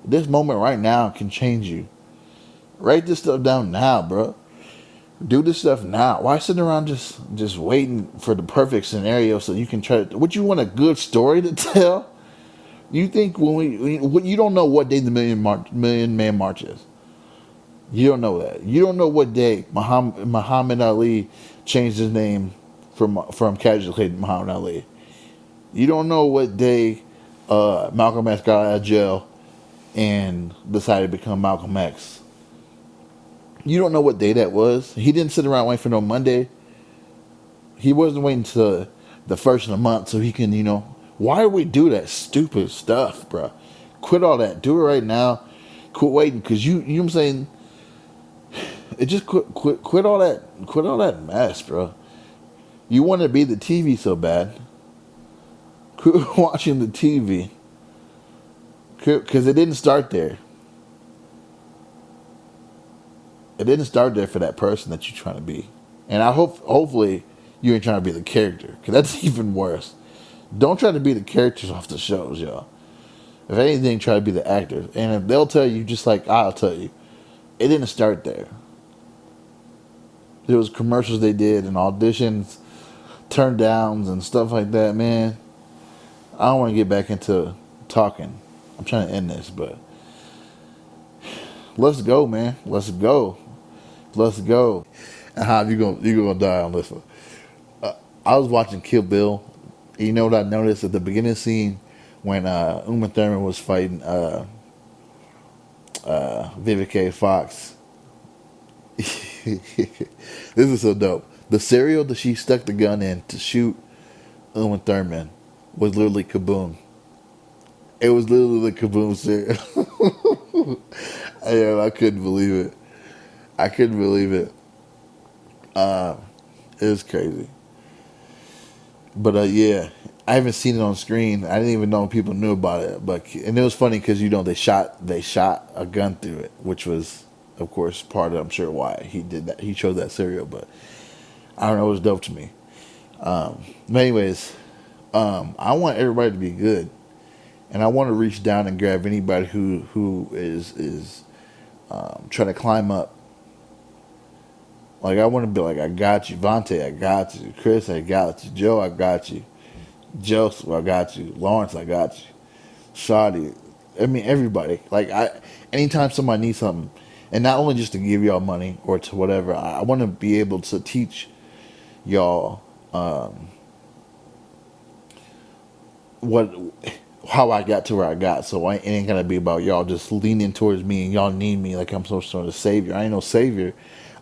This moment right now can change you. Write this stuff down now, bro. Do this stuff now. Why sitting around just waiting for the perfect scenario so you can try to... What, you want a good story to tell? You think you don't know what day the Million Man March is. You don't know that. You don't know what day Muhammad Ali changed his name from casualty to Muhammad Ali. You don't know what day Malcolm X got out of jail and decided to become Malcolm X. You don't know what day that was. He didn't sit around waiting for no Monday. He wasn't waiting to the first of the month so he can, Why do we do that stupid stuff, bro? Quit all that. Do it right now. Quit waiting, because you know what I'm saying? It just quit all that mess, bro. You want to be the TV so bad. Quit watching the TV. Because it didn't start there. It didn't start there for that person that you're trying to be. And I hopefully you ain't trying to be the character, because that's even worse. Don't try to be the characters off the shows, y'all. If anything, try to be the actors. And if they'll tell you, just like I'll tell you, it didn't start there. There was commercials they did and auditions, turn downs and stuff like that, man. I don't want to get back into talking. I'm trying to end this, but let's go, man. Let's go. Let's go. And how you gonna die on this one? I was watching Kill Bill. You know what I noticed at the beginning scene when Uma Thurman was fighting Vivica Fox. This is so dope. The cereal that she stuck the gun in to shoot Uma Thurman was literally Kaboom. It was literally the Kaboom cereal. Yeah, I couldn't believe it. I couldn't believe it. It was crazy. But yeah, I haven't seen it on screen. I didn't even know people knew about it. But and it was funny because they shot a gun through it, which was of course part of I'm sure why he did that. He chose that cereal, but I don't know. It was dope to me. But anyways, I want everybody to be good, and I want to reach down and grab anybody who is trying to climb up. Like I want to be like, I got you, Vontae, I got you, Chris, I got you, Joe, I got you, Joseph, I got you, Lawrence, I got you, Shadi. I mean everybody. Like anytime somebody needs something, and not only just to give y'all money or to whatever, I want to be able to teach y'all what how I got to where I got. So it ain't gonna be about y'all just leaning towards me and y'all need me like I'm some sort of savior. I ain't no savior.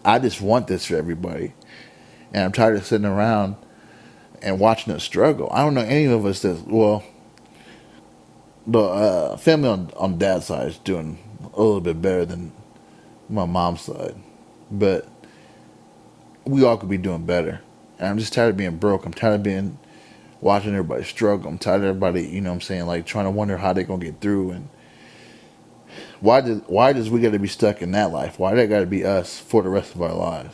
I just want this for everybody, and I'm tired of sitting around and watching us struggle. I don't know any of us that well, the family on dad's side is doing a little bit better than my mom's side, but we all could be doing better. And I'm just tired of being broke. I'm tired of being watching everybody struggle. I'm tired of everybody, you know what I'm saying, like trying to wonder how they're gonna get through and why does we gotta be stuck in that life? Why that gotta be us for the rest of our lives?